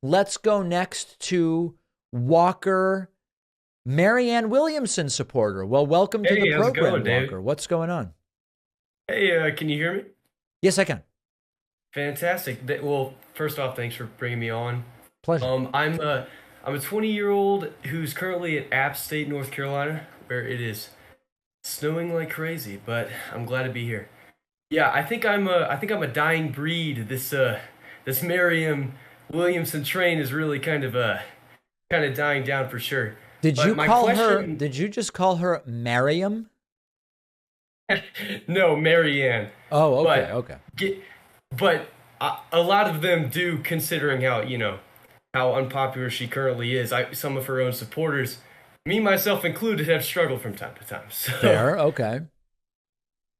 Let's go next to Walker, Marianne Williamson supporter. Well, welcome to the Hey, how's it program, going, Walker. David? What's going on? Hey, can you hear me? Yes, I can. Fantastic. Well, first off, thanks for bringing me on. Pleasure. I'm a 20-year-old who's currently at App State, North Carolina, where it is snowing like crazy, but I'm glad to be here. Yeah, I think I'm a dying breed. This Merriam Williamson train is really kind of dying down for sure. Did you But my call her, question, did you just call her Mariam? no, Marianne, Oh, okay, but okay. get but a lot of them do, considering how unpopular she currently is. Some of her own supporters, me myself included, have struggled from time to time. So, Fair, okay.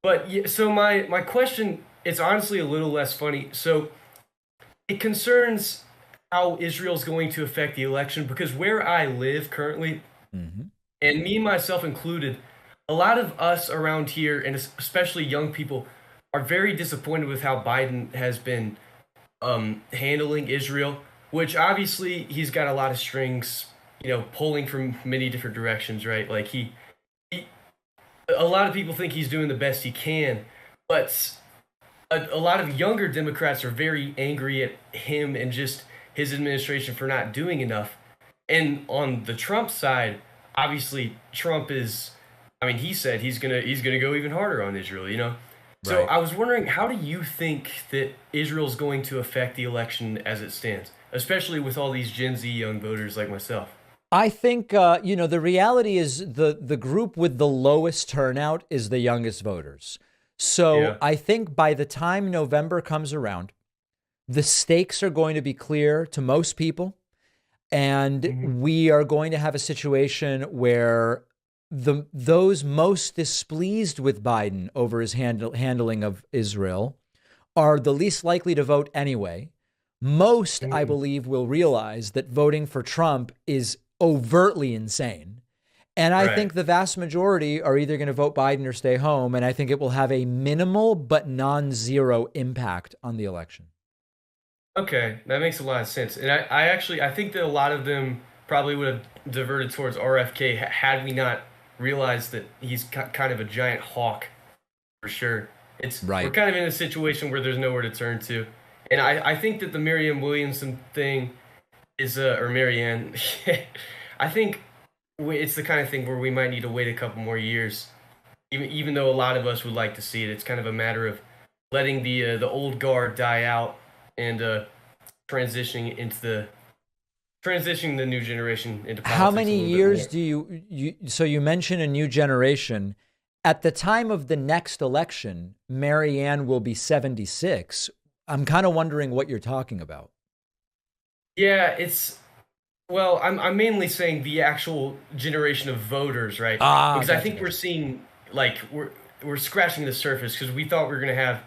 but yeah, so my question is honestly a little less funny. So it concerns how Israel's going to affect the election, because where I live currently, Hmm. and me myself included, a lot of us around here, and especially young people, are very disappointed with how Biden has been handling Israel, which obviously he's got a lot of strings, pulling from many different directions, right? Like he a lot of people think he's doing the best he can, but a lot of younger Democrats are very angry at him and just his administration for not doing enough. And on the Trump side, obviously Trump is, I mean, he said he's gonna go even harder on Israel. So Right. I was wondering, how do you think that Israel's going to affect the election as it stands, especially with all these Gen Z young voters like myself? I think the reality is the group with the lowest turnout is the youngest voters. So Yeah. I think by the time November comes around, the stakes are going to be clear to most people. And Hmm. we are going to have a situation where those most displeased with Biden over his handling of Israel are the least likely to vote anyway. Most, I Hmm. believe, will realize that voting for Trump is overtly insane. And I Right. think the vast majority are either going to vote Biden or stay home. And I think it will have a minimal but non zero impact on the election. Okay, that makes a lot of sense. And I think that a lot of them probably would have diverted towards RFK had we not realized that he's kind of a giant hawk for sure. We're Right. kind of in a situation where there's nowhere to turn to. And I think that the Miriam Williamson thing is, or Marianne, I think it's the kind of thing where we might need to wait a couple more years. Even though a lot of us would like to see it, it's kind of a matter of letting the old guard die out and transitioning into the transitioning the new generation into How politics a many little bit years more. do so you mentioned a new generation. At the time of the next election, Marianne will be 76. I'm kind of wondering what you're talking about. Yeah, it's well, I'm mainly saying the actual generation of voters, right? Ah, Because I gotcha, think we're gotcha. seeing, like, we're scratching the surface, because we thought we were gonna have,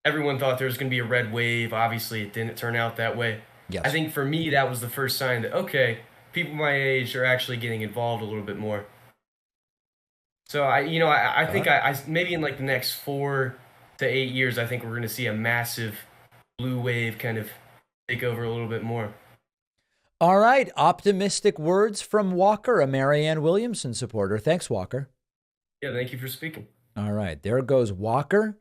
everyone thought there was gonna be a red wave. Obviously, it didn't turn out that way. I Yes. think for me that was the first sign that, okay, people my age are actually getting involved a little bit more. So I All think right. maybe in like the next 4 to 8 years, I think we're gonna see a massive blue wave kind of take over a little bit more. All right. Optimistic words from Walker, a Marianne Williamson supporter. Thanks, Walker. Yeah, thank you for speaking. All right. There goes Walker.